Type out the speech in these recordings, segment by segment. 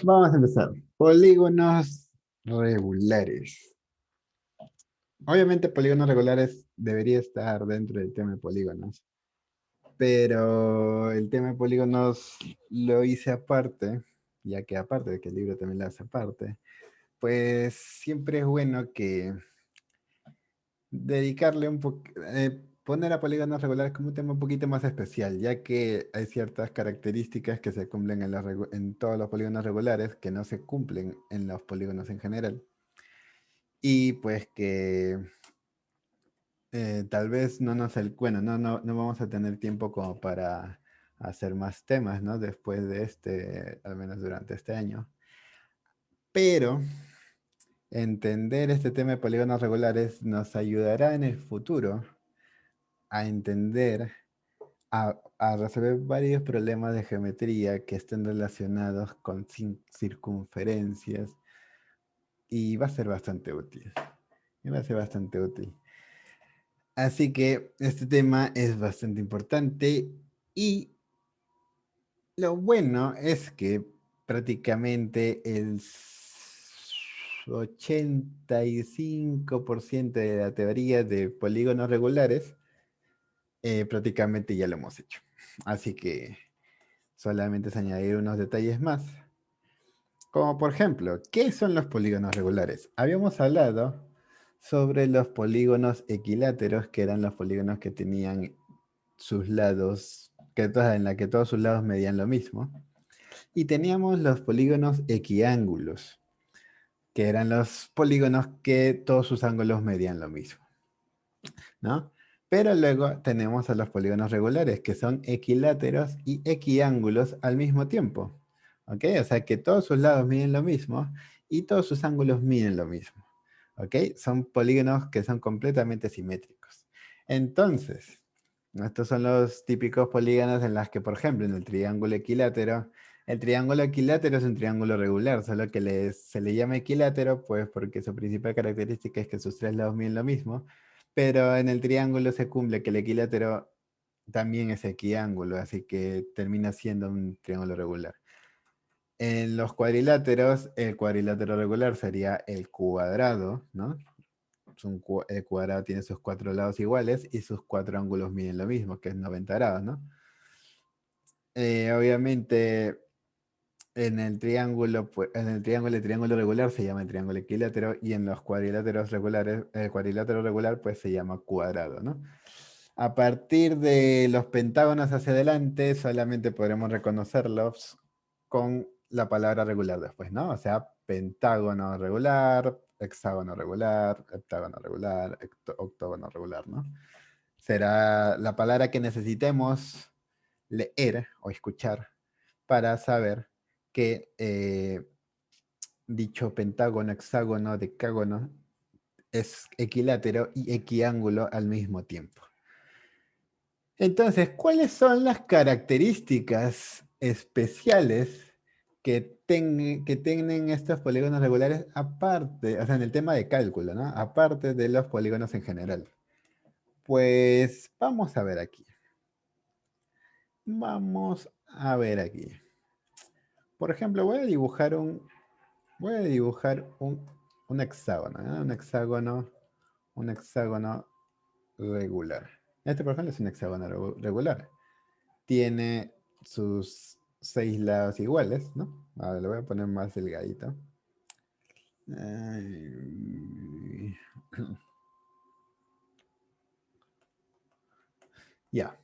Vamos a empezar. Polígonos regulares. Obviamente polígonos regulares debería estar dentro del tema de polígonos, pero el tema de polígonos lo hice aparte, ya que aparte de que el libro también lo hace aparte, pues siempre es bueno que dedicarle un poco, poner a polígonos regulares como un tema un poquito más especial, ya que hay ciertas características que se cumplen en, en todos los polígonos regulares que no se cumplen en los polígonos en general. Y pues que tal vez no nos, bueno, no vamos a tener tiempo como para hacer más temas, ¿no? Después de este, al menos durante este año. Pero entender este tema de polígonos regulares nos ayudará en el futuro a entender, a resolver varios problemas de geometría que estén relacionados con circunferencias y va a ser bastante útil. Y va a ser bastante útil. Así que este tema es bastante importante y lo bueno es que prácticamente el 85% de la teoría de polígonos regulares prácticamente ya lo hemos hecho. Así que solamente es añadir unos detalles más. Como por ejemplo, ¿qué son los polígonos regulares? Habíamos hablado sobre los polígonos equiláteros, que eran los polígonos que tenían sus lados, en la que todos sus lados medían lo mismo. Y teníamos los polígonos equiángulos, que eran los polígonos que todos sus ángulos medían lo mismo, ¿no? Pero luego tenemos a los polígonos regulares, que son equiláteros y equiángulos al mismo tiempo. ¿Ok? O sea que todos sus lados miden lo mismo y todos sus ángulos miden lo mismo. ¿Ok? Son polígonos que son completamente simétricos. Entonces, estos son los típicos polígonos en los que, por ejemplo, en el triángulo equilátero es un triángulo regular, solo que se le llama equilátero, pues porque su principal característica es que sus tres lados miden lo mismo, pero en el triángulo se cumple que el equilátero también es equiángulo, así que termina siendo un triángulo regular. En los cuadriláteros, el cuadrilátero regular sería el cuadrado, ¿no? El cuadrado tiene sus cuatro lados iguales y sus cuatro ángulos miden lo mismo, que es 90 grados, ¿no? Obviamente, en el triángulo, pues, el triángulo regular se llama el triángulo equilátero y en los cuadriláteros regulares, el cuadrilátero regular, pues se llama cuadrado, ¿no? A partir de los pentágonos hacia adelante, solamente podremos reconocerlos con la palabra regular después, ¿no? O sea, pentágono regular, hexágono regular, heptágono regular, octógono regular, ¿no? Será la palabra que necesitemos leer o escuchar para saber que dicho pentágono, hexágono, decágono es equilátero y equiángulo al mismo tiempo. Entonces, ¿cuáles son las características especiales que tienen estos polígonos regulares aparte, o sea, en el tema de cálculo, ¿no? Aparte de los polígonos en general? Pues vamos a ver aquí. Vamos a ver aquí. Por ejemplo, voy a dibujar un hexágono, ¿no? Un hexágono regular. Este, por ejemplo, es un hexágono regular. Tiene sus seis lados iguales, ¿no? A ver, le voy a poner más delgadito. Ay. Ya.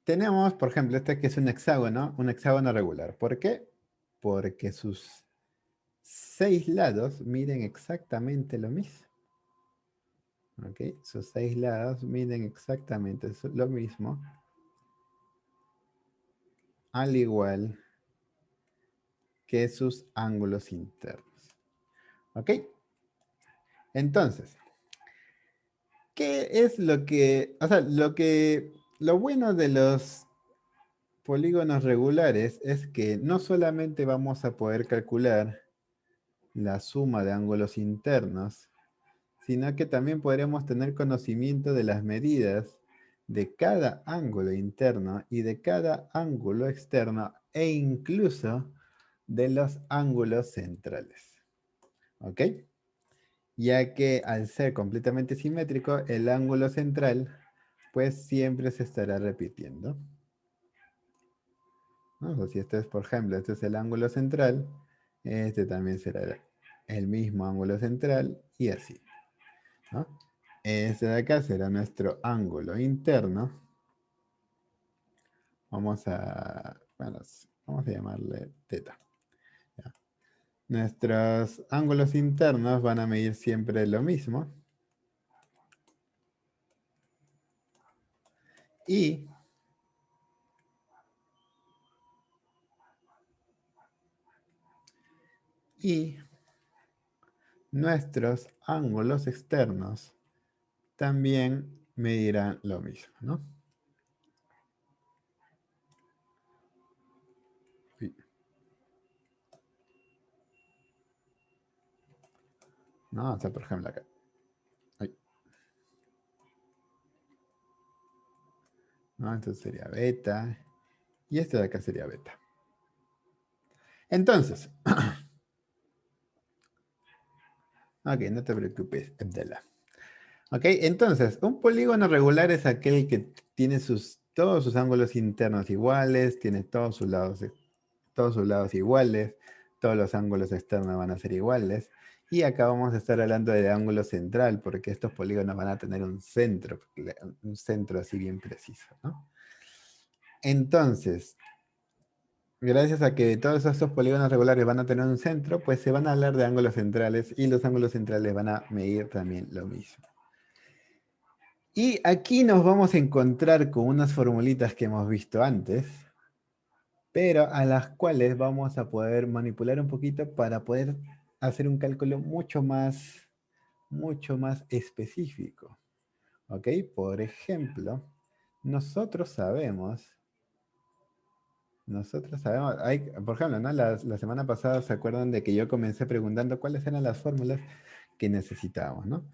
Tenemos, por ejemplo, este que es un hexágono regular. ¿Por qué? Porque sus seis lados miden exactamente lo mismo. ¿Ok? Sus seis lados miden exactamente lo mismo, al igual que sus ángulos internos. ¿Ok? Entonces, ¿qué es lo que, o sea, lo bueno de los polígonos regulares es que no solamente vamos a poder calcular la suma de ángulos internos, sino que también podremos tener conocimiento de las medidas de cada ángulo interno y de cada ángulo externo e incluso de los ángulos centrales. ¿Ok? Ya que al ser completamente simétrico, el ángulo central pues siempre se estará repitiendo. ¿No? O sea, si este es, por ejemplo, este es el ángulo central, este también será el mismo ángulo central y así, ¿no? Este de acá será nuestro ángulo interno. Bueno, vamos a llamarle teta. ¿Ya? Nuestros ángulos internos van a medir siempre lo mismo. Y nuestros ángulos externos también medirán lo mismo, ¿no? Uy. No, o sea, por ejemplo acá. Ay. ¿No? Entonces sería beta. Y este de acá sería beta. Entonces, ok, no te preocupes, Abdallah. Ok, entonces, un polígono regular es aquel que tiene todos sus ángulos internos iguales, tiene todos sus lados iguales, todos los ángulos externos van a ser iguales. Y acá vamos a estar hablando del ángulo central, porque estos polígonos van a tener un centro así bien preciso, ¿no? Entonces, gracias a que todos estos polígonos regulares van a tener un centro, pues se van a hablar de ángulos centrales y los ángulos centrales van a medir también lo mismo. Y aquí nos vamos a encontrar con unas formulitas que hemos visto antes, pero a las cuales vamos a poder manipular un poquito para poder hacer un cálculo mucho más específico. ¿Ok? Por ejemplo, nosotros sabemos, por ejemplo, ¿no? La semana pasada se acuerdan de que yo comencé preguntando cuáles eran las fórmulas que necesitábamos, ¿no?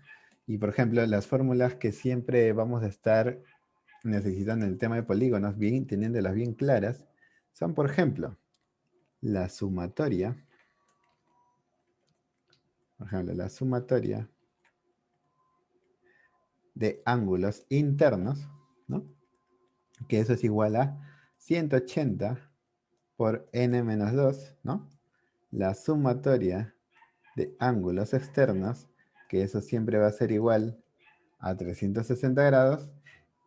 Y por ejemplo, las fórmulas que siempre vamos a estar necesitando en el tema de polígonos, bien, teniéndolas bien claras, son, por ejemplo, la sumatoria, de ángulos internos, ¿no? Que eso es igual a 180 por n menos 2, ¿no? La sumatoria de ángulos externos, que eso siempre va a ser igual a 360 grados,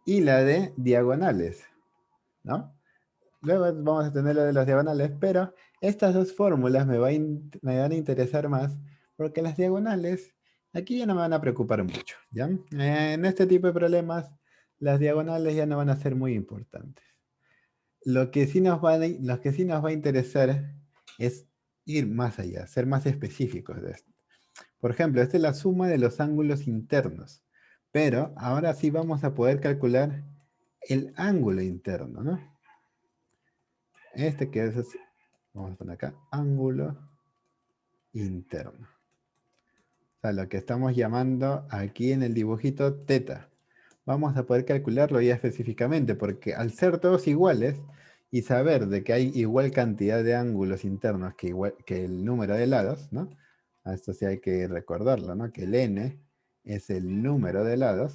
y la de diagonales, ¿no? Luego vamos a tener lo de las diagonales, pero estas dos fórmulas me van a interesar más porque las diagonales aquí ya no me van a preocupar mucho, ¿ya? En este tipo de problemas, las diagonales ya no van a ser muy importantes. Lo que sí nos va a interesar es ir más allá, ser más específicos de esto. Por ejemplo, esta es la suma de los ángulos internos, pero ahora sí vamos a poder calcular el ángulo interno, ¿no? Este que es, vamos a poner acá, ángulo interno. O sea, lo que estamos llamando aquí en el dibujito teta. Vamos a poder calcularlo ya específicamente, porque al ser todos iguales y saber de que hay igual cantidad de ángulos internos que el número de lados, ¿no? A esto sí hay que recordarlo, ¿no? Que el n es el número de lados,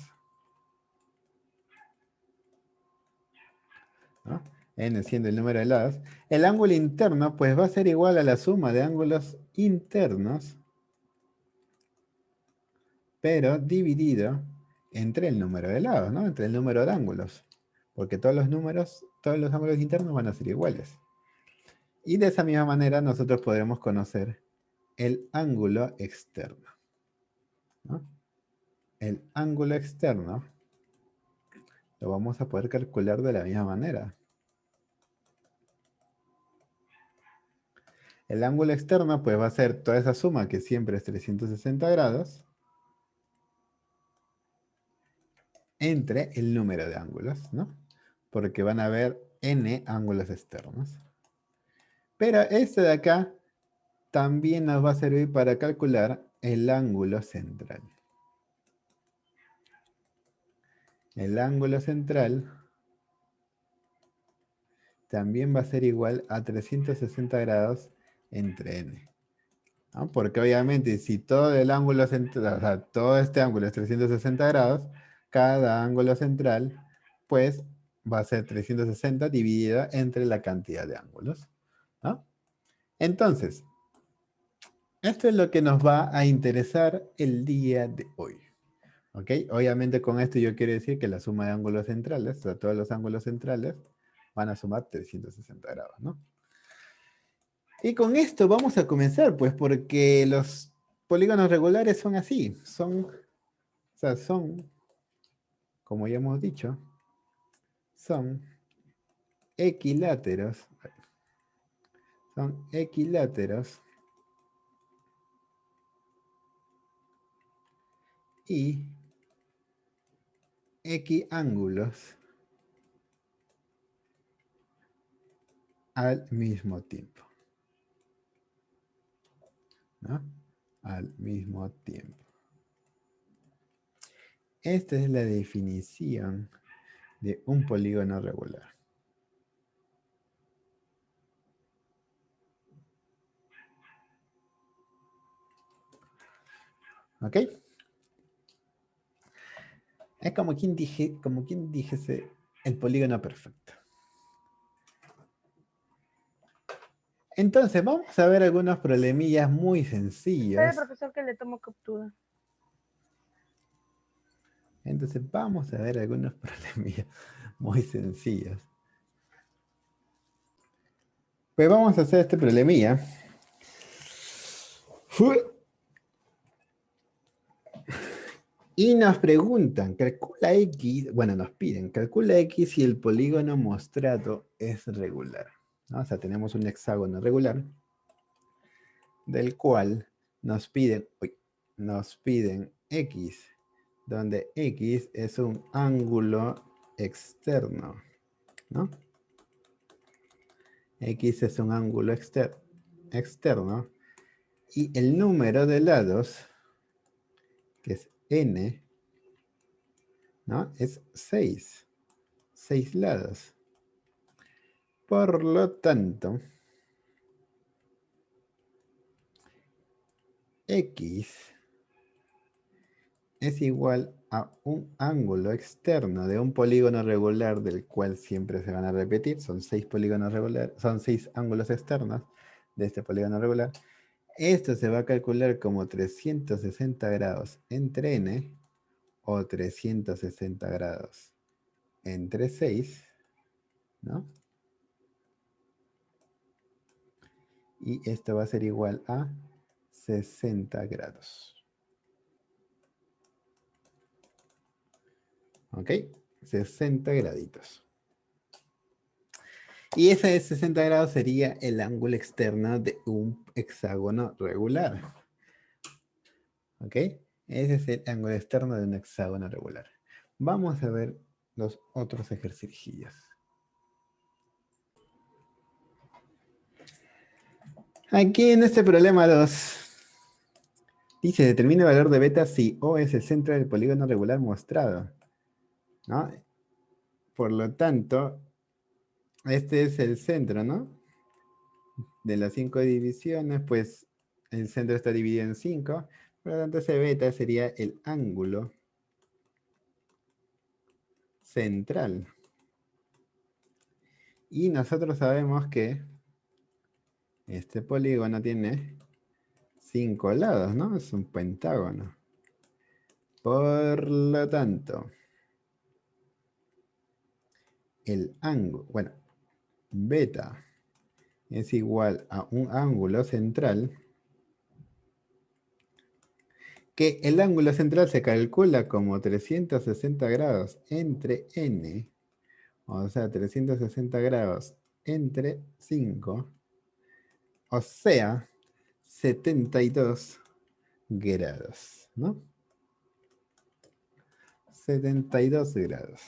¿no? N siendo el número de lados. El ángulo interno, pues va a ser igual a la suma de ángulos internos, pero dividido entre el número de lados, ¿no? Entre el número de ángulos. Porque todos los ángulos internos van a ser iguales. Y de esa misma manera nosotros podremos conocer el ángulo externo, ¿no? El ángulo externo lo vamos a poder calcular de la misma manera. El ángulo externo pues va a ser toda esa suma que siempre es 360 grados entre el número de ángulos, ¿no? Porque van a haber n ángulos externos. Pero este de acá también nos va a servir para calcular el ángulo central. el ángulo central también va a ser igual a 360 grados entre n. ¿No? Porque obviamente si todo el ángulo central, o sea, todo este ángulo es 360 grados, cada ángulo central, pues, va a ser 360 dividida entre la cantidad de ángulos. ¿No? Entonces, esto es lo que nos va a interesar el día de hoy. ¿Ok? Obviamente con esto yo quiero decir que la suma de ángulos centrales, o sea, todos los ángulos centrales, van a sumar 360 grados, ¿no? Y con esto vamos a comenzar, pues, porque los polígonos regulares son así, o sea, son, como ya hemos dicho, son equiláteros, son equiláteros y equiángulos al mismo tiempo, ¿no? Al mismo tiempo. Esta es la definición de un polígono regular. ¿Ok? Es como quien dijese el polígono perfecto. Entonces, vamos a ver algunos problemillas muy sencillos. Soy el profesor que le tomo captura. Entonces, vamos a ver algunos problemillas muy sencillos. Pues vamos a hacer este problemilla. Y nos preguntan, calcula X, bueno, nos piden, calcula X si el polígono mostrado es regular, ¿no? O sea, tenemos un hexágono regular, del cual nos piden X, donde X es un ángulo externo, ¿no? X es un ángulo externo, y el número de lados, que es n, ¿no? Es 6. 6 lados. Por lo tanto, X es igual a un ángulo externo de un polígono regular del cual siempre se van a repetir. Son 6 polígonos regulares, son 6 ángulos externos de este polígono regular. Esto se va a calcular como 360 grados entre n o 360 grados entre 6, ¿no? Y esto va a ser igual a 60 grados. ¿Ok? 60 graditos. Y ese de 60 grados sería el ángulo externo de un hexágono regular. ¿Ok? Ese es el ángulo externo de un hexágono regular. Vamos a ver los otros ejercicios. Aquí en este problema 2, dice, determina el valor de beta si O es el centro del polígono regular mostrado, ¿no? Por lo tanto, este es el centro, ¿no? De las 5 divisiones, pues el centro está dividido en 5, por lo tanto ese beta sería el ángulo central. Y nosotros sabemos que este polígono tiene 5 lados, ¿no? Es un pentágono. Por lo tanto, el ángulo, bueno, beta es igual a un ángulo central, que el ángulo central se calcula como 360 grados entre n, o sea, 360 grados entre 5, o sea, 72 grados, ¿no? 72 grados.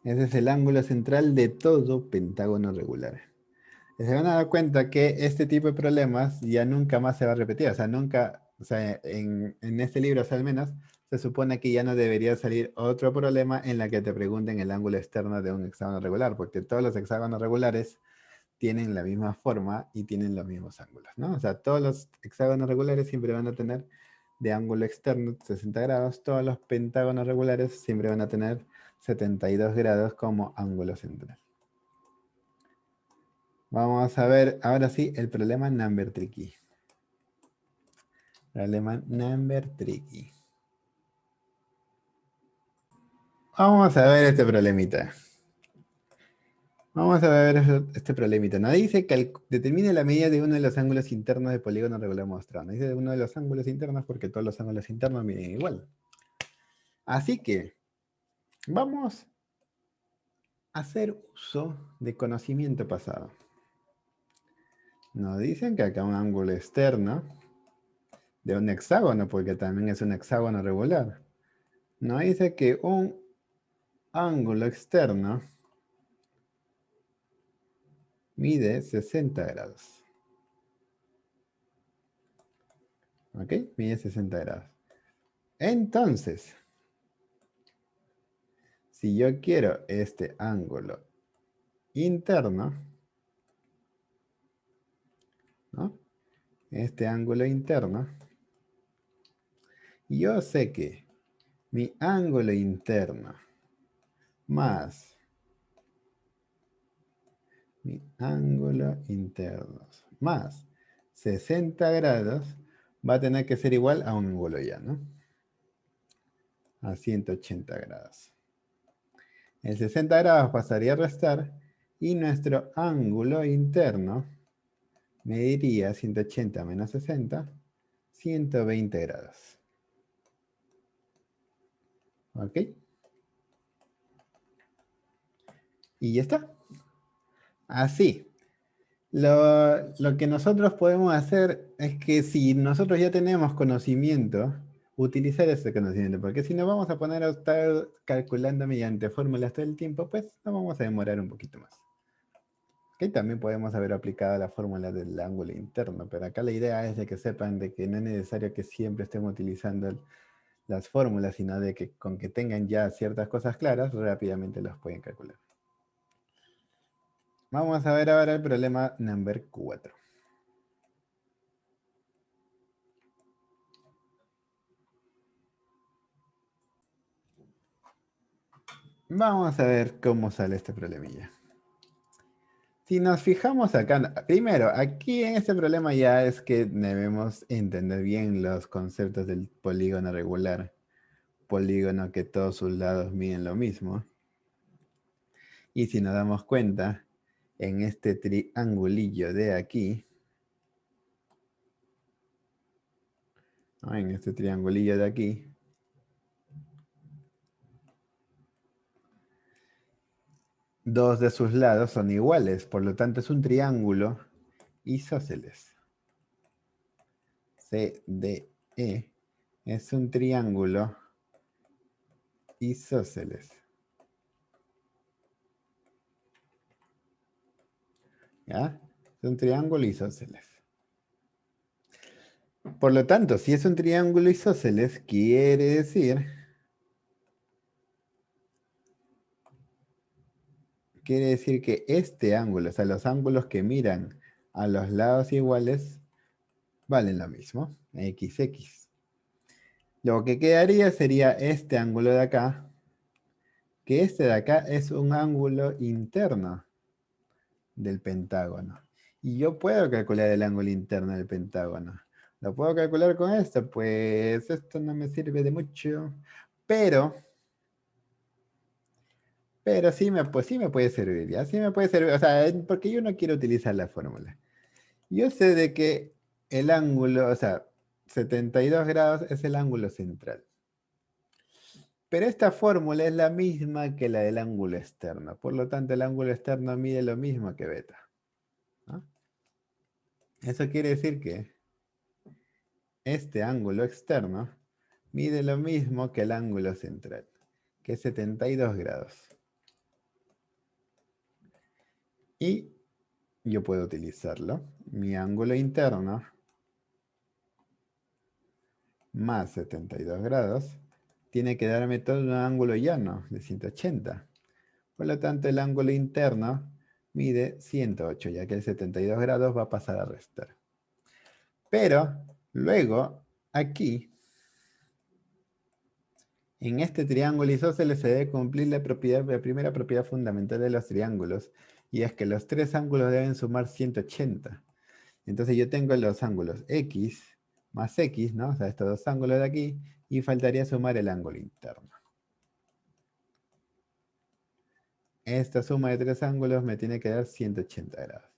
Ese es el ángulo central de todo pentágono regular. Y se van a dar cuenta que este tipo de problemas ya nunca más se va a repetir. O sea, nunca, o sea, en este libro, o sea, al menos, se supone que ya no debería salir otro problema en la que te pregunten el ángulo externo de un hexágono regular, porque todos los hexágonos regulares tienen la misma forma y tienen los mismos ángulos, ¿no? O sea, todos los hexágonos regulares siempre van a tener de ángulo externo 60 grados, todos los pentágonos regulares siempre van a tener 72 grados como ángulo central. Vamos a ver ahora sí el problema number tricky. Problema number tricky. Vamos a ver este problemita. Vamos a ver este problemita. Nos dice que determine la medida de uno de los ángulos internos de polígono regular mostrado. Nos dice de uno de los ángulos internos porque todos los ángulos internos miden igual. Así que vamos a hacer uso de conocimiento pasado. Nos dicen que acá un ángulo externo de un hexágono, porque también es un hexágono regular. Nos dice que un ángulo externo mide 60 grados. ¿Ok? Mide 60 grados. Entonces, si yo quiero este ángulo interno, ¿no? Este ángulo interno, yo sé que mi ángulo interno más mi ángulo interno más 60 grados va a tener que ser igual a un ángulo ya, ¿no? A 180 grados. El 60 grados pasaría a restar y nuestro ángulo interno mediría 180 menos 60, 120 grados. ¿Ok? Y ya está. Así. Lo que nosotros podemos hacer es que si nosotros ya tenemos conocimiento, utilizar ese conocimiento, porque si nos vamos a poner a estar calculando mediante fórmulas todo el tiempo, pues nos vamos a demorar un poquito más. Que también podemos haber aplicado la fórmula del ángulo interno, pero acá la idea es de que sepan de que no es necesario que siempre estén utilizando las fórmulas, sino de que con que tengan ya ciertas cosas claras, rápidamente las pueden calcular. Vamos a ver ahora el problema number 4. Vamos a ver cómo sale este problemilla. Si nos fijamos acá, primero, aquí en este problema ya es que debemos entender bien los conceptos del polígono regular. Polígono que todos sus lados miden lo mismo. Y si nos damos cuenta, en este triangulillo de aquí, ¿no? En este triangulillo de aquí, dos de sus lados son iguales, por lo tanto es un triángulo isósceles. CDE es un triángulo isósceles. ¿Ya? Es un triángulo isósceles. Por lo tanto, si es un triángulo isósceles, quiere decir que este ángulo, o sea, los ángulos que miran a los lados iguales, valen lo mismo, XX. Lo que quedaría sería este ángulo de acá, que este de acá es un ángulo interno del pentágono. Y yo puedo calcular el ángulo interno del pentágono. ¿Lo puedo calcular con esto? Pues esto no me sirve de mucho, pero sí me puede servir, ¿ya? Sí me puede servir, o sea, porque yo no quiero utilizar la fórmula. Yo sé de que el ángulo, o sea, 72 grados es el ángulo central. Pero esta fórmula es la misma que la del ángulo externo. Por lo tanto, el ángulo externo mide lo mismo que beta, ¿no? Eso quiere decir que este ángulo externo mide lo mismo que el ángulo central, que es 72 grados. Y yo puedo utilizarlo. Mi ángulo interno más 72 grados tiene que darme todo un ángulo llano de 180. Por lo tanto, el ángulo interno mide 108, ya que el 72 grados va a pasar a restar. Pero luego, aquí, en este triángulo isósceles se debe cumplir la primera propiedad fundamental de los triángulos, y es que los tres ángulos deben sumar 180. Entonces yo tengo los ángulos X más X, ¿no? O sea, estos dos ángulos de aquí, y faltaría sumar el ángulo interno. Esta suma de tres ángulos me tiene que dar 180 grados.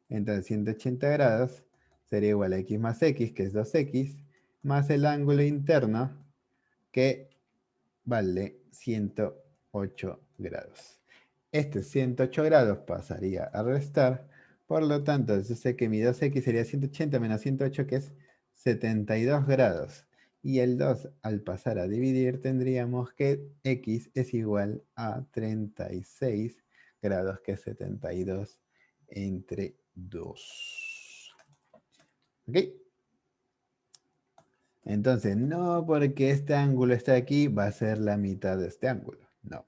Entonces 180 grados sería igual a X más X, que es 2X, más el ángulo interno, que vale 108 grados. Este 108 grados pasaría a restar, por lo tanto, yo sé que mi 2X sería 180 menos 108, que es 72 grados. Y el 2, al pasar a dividir, tendríamos que X es igual a 36 grados, que es 72 entre 2. ¿Ok? Entonces, no porque este ángulo está aquí, va a ser la mitad de este ángulo. No.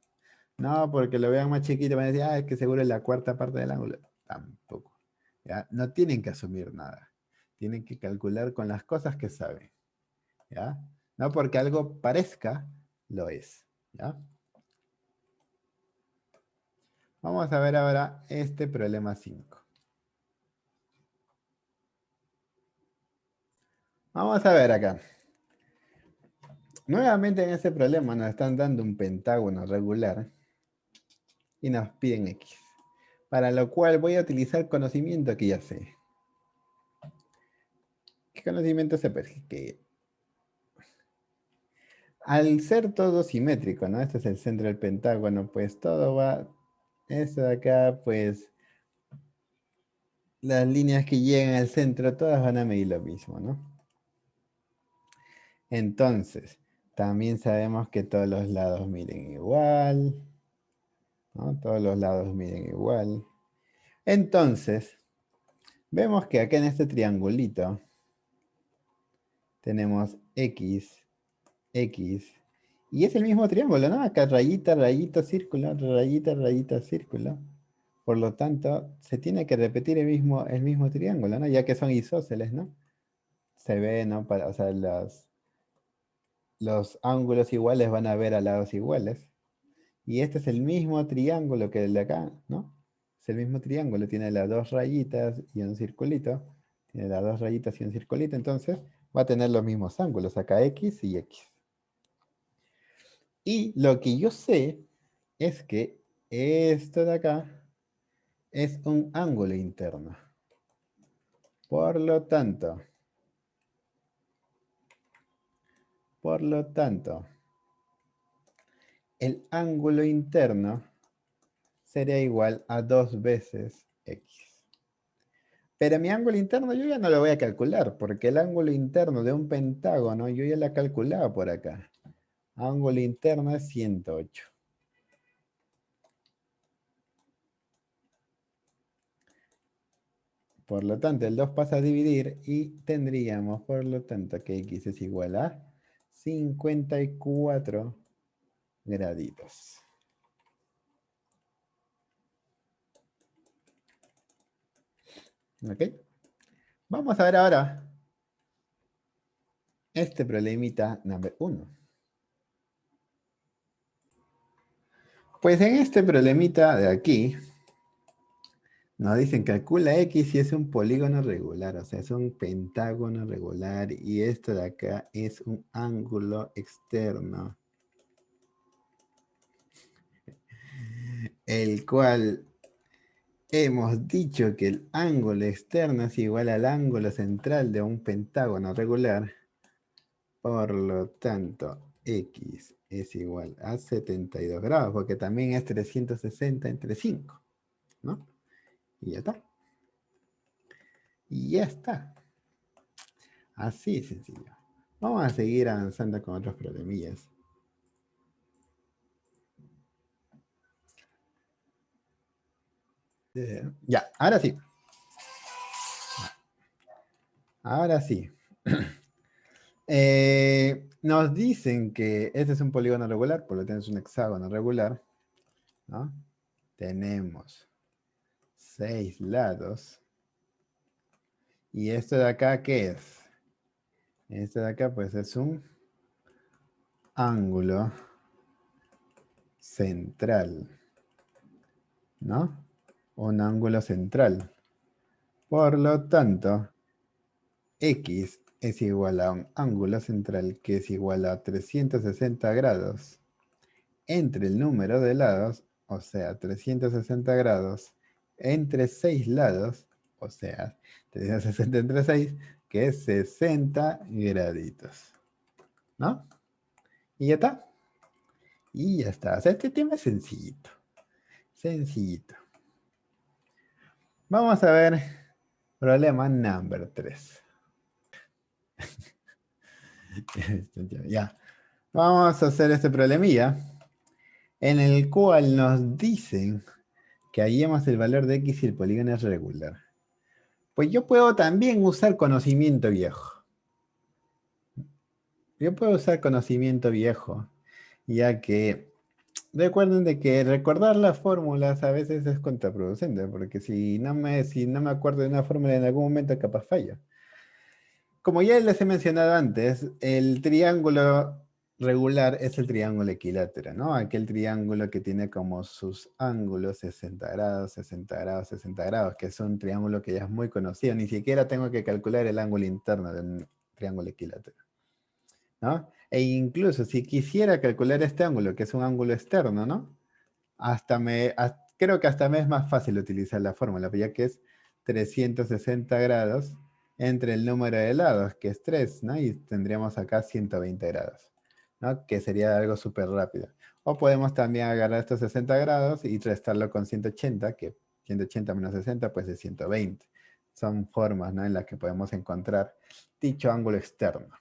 No, porque lo vean más chiquito, van a decir, es que seguro es la cuarta parte del ángulo. Tampoco. ¿Ya? No tienen que asumir nada. Tienen que calcular con las cosas que saben. ¿Ya? No porque algo parezca, lo es. ¿Ya? Vamos a ver ahora este problema 5. Vamos a ver acá. Nuevamente en este problema nos están dando un pentágono regular y nos piden X. Para lo cual voy a utilizar conocimiento que ya sé. ¿Qué conocimiento sé? Pues que al ser todo simétrico, ¿no? Este es el centro del pentágono, pues todo va, esto de acá, pues las líneas que llegan al centro, todas van a medir lo mismo, ¿no? Entonces, también sabemos que todos los lados miden igual, ¿no? Todos los lados miden igual. Entonces, vemos que acá en este triangulito tenemos X, X, y es el mismo triángulo, ¿no? Acá rayita, rayita, círculo, rayita, rayita, círculo. Por lo tanto, se tiene que repetir el mismo triángulo, ¿no? Ya que son isósceles, ¿no? Se ve, ¿no? O sea, los ángulos iguales van a ver a lados iguales. Y este es el mismo triángulo que el de acá, ¿no? Es el mismo triángulo, tiene las dos rayitas y un circulito. Tiene las dos rayitas y un circulito, entonces va a tener los mismos ángulos, acá X y X. Y lo que yo sé es que esto de acá es un ángulo interno. Por lo tanto, el ángulo interno sería igual a 2 veces X. Pero mi ángulo interno yo ya no lo voy a calcular, porque el ángulo interno de un pentágono yo ya lo he calculado por acá. Ángulo interno es 108. Por lo tanto, el 2 pasa a dividir y tendríamos, por lo tanto, que X es igual a 54 graditos. ¿Ok? Vamos a ver ahora este problemita number 1. Pues en este problemita de aquí, nos dicen calcula X y es un polígono regular, o sea, es un pentágono regular y esto de acá es un ángulo externo, el cual hemos dicho que el ángulo externo es igual al ángulo central de un pentágono regular, por lo tanto, X es igual a 72 grados, porque también es 360 entre 5, ¿no? Y ya está. Y ya está. Así de sencillo. Vamos a seguir avanzando con otros problemillas. Ya, ahora sí. Ahora sí. Nos dicen que este es un polígono regular, por lo tanto es un hexágono regular, ¿no? Tenemos 6 lados. ¿Y esto de acá qué es? Esto de acá pues es un ángulo central, ¿no? Un ángulo central. Por lo tanto, X es igual a un ángulo central que es igual a 360 grados entre el número de lados, o sea, 360 grados entre 6 lados, o sea, 360 entre 6, que es 60 graditos, ¿no? Y ya está. Y ya está. O sea, este tema es sencillito. Sencillito. Vamos a ver problema number 3. Ya. Vamos a hacer este problemilla en el cual nos dicen que hallemos el valor de X y el polígono es regular. Pues yo puedo también usar conocimiento viejo. Yo puedo usar conocimiento viejo, ya que recuerden de que recordar las fórmulas a veces es contraproducente, porque si no me acuerdo de una fórmula en algún momento capaz fallo. Como ya les he mencionado antes, el triángulo regular es el triángulo equilátero, ¿no? Aquel triángulo que tiene como sus ángulos 60 grados, 60 grados, 60 grados, que es un triángulo que ya es muy conocido. Ni siquiera tengo que calcular el ángulo interno de un triángulo equilátero, ¿no? E incluso si quisiera calcular este ángulo, que es un ángulo externo, ¿no? Creo que hasta me es más fácil utilizar la fórmula, ya que es 360 grados entre el número de lados, que es 3, ¿no? Y tendríamos acá 120 grados, ¿no? Que sería algo súper rápido. O podemos también agarrar estos 60 grados y restarlo con 180, que 180 menos 60 pues es 120. Son formas, ¿no? En las que podemos encontrar dicho ángulo externo.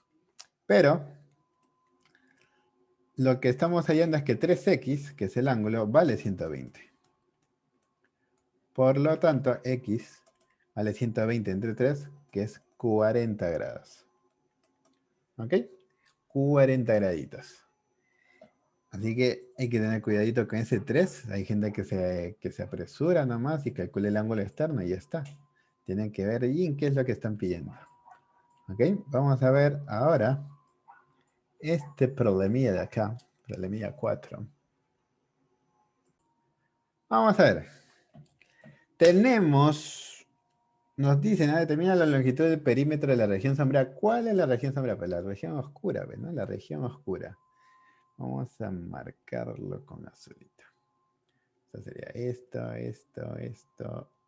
Pero lo que estamos hallando es que 3x, que es el ángulo, vale 120. Por lo tanto, x vale 120 entre 3, que es 40 grados. ¿Ok? 40 graditos. Así que hay que tener cuidadito con ese 3. Hay gente que se apresura nomás y calcula el ángulo externo y ya está. Tienen que ver bien qué es lo que están pidiendo. ¿Ok? Vamos a ver ahora este problemilla de acá. Problemilla 4. Vamos a ver. Nos dicen, determina la longitud del perímetro de la región sombreada. ¿Cuál es la región sombreada? Pues la región oscura, ¿no? La región oscura. Vamos a marcarlo con azulito. Esto sería esto y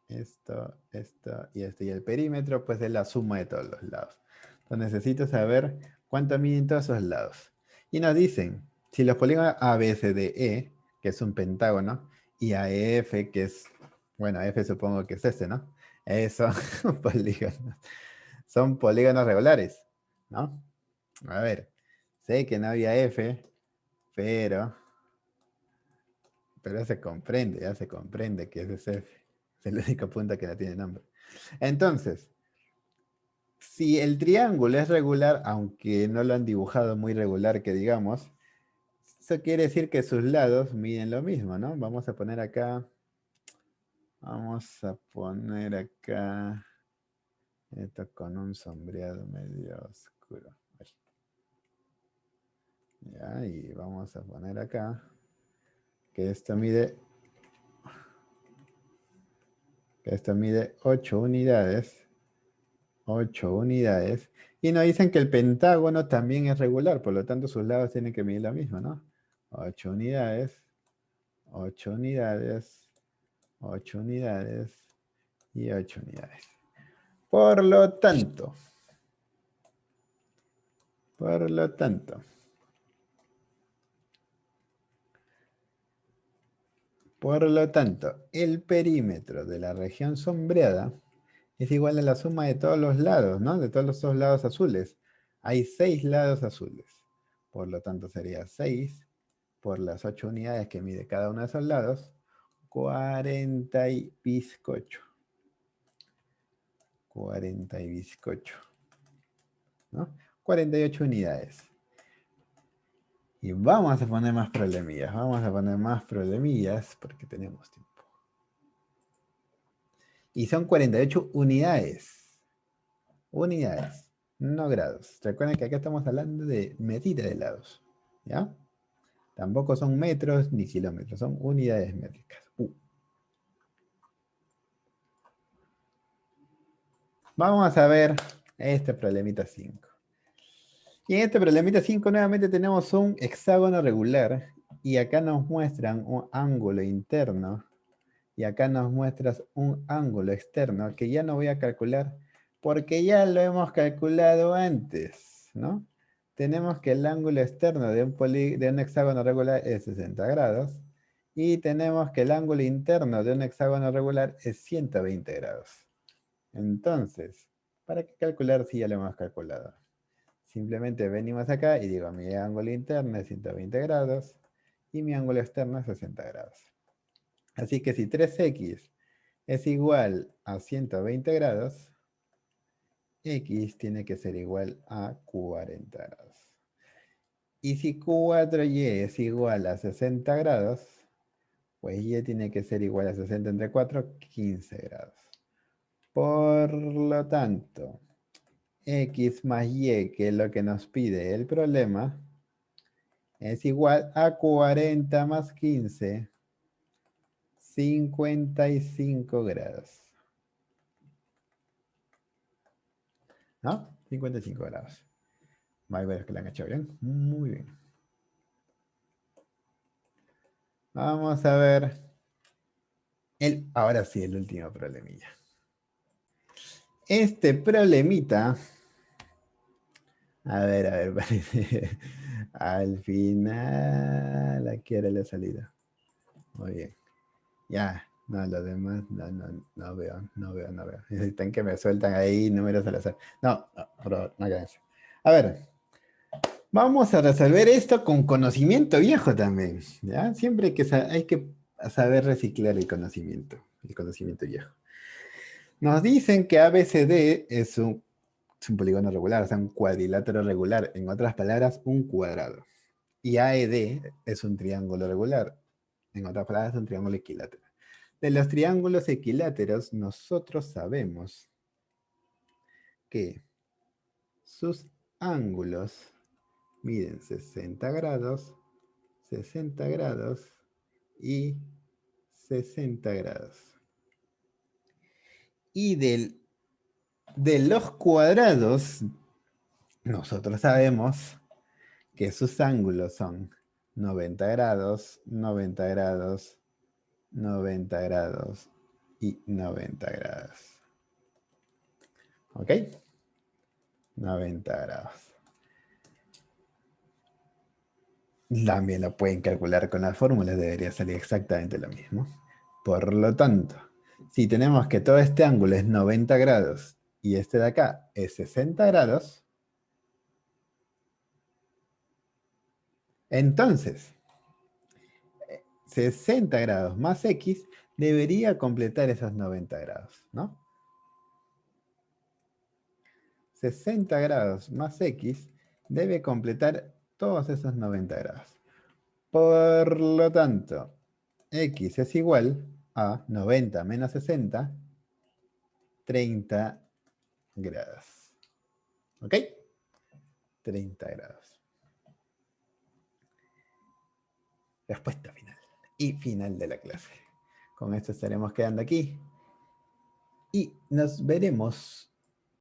esto. Y el perímetro, pues es la suma de todos los lados. Entonces necesito saber cuánto miden todos esos lados. Y nos dicen, si los polígonos ABCDE, que es un pentágono, y AEF, que es, bueno, F supongo que es este, ¿no? Esos polígonos. Son polígonos regulares, ¿no? A ver, sé que no había F, pero ya se comprende que ese es F. Es el único punto que no tiene nombre. Entonces, si el triángulo es regular, aunque no lo han dibujado muy regular, que digamos, eso quiere decir que sus lados miden lo mismo, ¿no? Vamos a poner acá esto con un sombreado medio oscuro. Ya, y vamos a poner acá que esto mide 8 unidades. 8 unidades. Y nos dicen que el pentágono también es regular, por lo tanto sus lados tienen que medir lo mismo, ¿no? 8 unidades, 8 unidades, 8 unidades y 8 unidades. Por lo tanto, el perímetro de la región sombreada es igual a la suma de todos los lados, ¿no? De todos los dos lados azules. Hay 6 lados azules. Por lo tanto sería 6 por las 8 unidades que mide cada uno de esos lados, 40 y bizcocho. 40 y bizcocho. ¿No? 48 unidades. Y vamos a poner más problemillas. Vamos a poner más problemillas porque tenemos tiempo. Y son 48 unidades. Unidades, no grados. Recuerden que acá estamos hablando de medida de lados. ¿Ya? Tampoco son metros ni kilómetros, son unidades métricas. Vamos a ver este problemita 5. Y en este problemita 5 nuevamente tenemos un hexágono regular. Y acá nos muestran un ángulo interno. Y acá nos muestras un ángulo externo que ya no voy a calcular porque ya lo hemos calculado antes, ¿no? Tenemos que el ángulo externo de un hexágono regular es 60 grados y tenemos que el ángulo interno de un hexágono regular es 120 grados. Entonces, ¿para qué calcular si ya lo hemos calculado? Simplemente venimos acá y digo, mi ángulo interno es 120 grados y mi ángulo externo es 60 grados. Así que si 3x es igual a 120 grados, x tiene que ser igual a 40 grados. Y si 4y es igual a 60 grados, pues y tiene que ser igual a 60 entre 4, 15 grados. Por lo tanto, x más y, que es lo que nos pide el problema, es igual a 40 más 15, 55 grados. ¿No? 55 grados. Hay ver que la han hecho bien. Muy bien. Vamos a ver. Ahora sí, el último problemilla. Este problemita. A ver, parece. Al final. Aquí era la salida. Muy bien. Ya. No, lo demás. No veo. Necesitan que me sueltan ahí números al azar. No, por favor, no hagan eso. A ver. Vamos a resolver esto con conocimiento viejo también, ¿ya? Siempre hay que saber reciclar el conocimiento viejo. Nos dicen que ABCD es un polígono regular, o sea, un cuadrilátero regular. En otras palabras, un cuadrado. Y AED es un triángulo regular. En otras palabras, un triángulo equilátero. De los triángulos equiláteros, nosotros sabemos que sus ángulos miden 60 grados, 60 grados y 60 grados. Y de los cuadrados, nosotros sabemos que sus ángulos son 90 grados, 90 grados, 90 grados y 90 grados. ¿Ok? 90 grados. También lo pueden calcular con las fórmulas, debería salir exactamente lo mismo. Por lo tanto, si tenemos que todo este ángulo es 90 grados y este de acá es 60 grados, entonces 60 grados más x debería completar esos 90 grados, ¿no? 60 grados más x debe completar todos esos 90 grados. Por lo tanto, x es igual a 90 menos 60, 30 grados. ¿Ok? 30 grados. Respuesta final. Y final de la clase. Con esto estaremos quedando aquí. Y nos veremos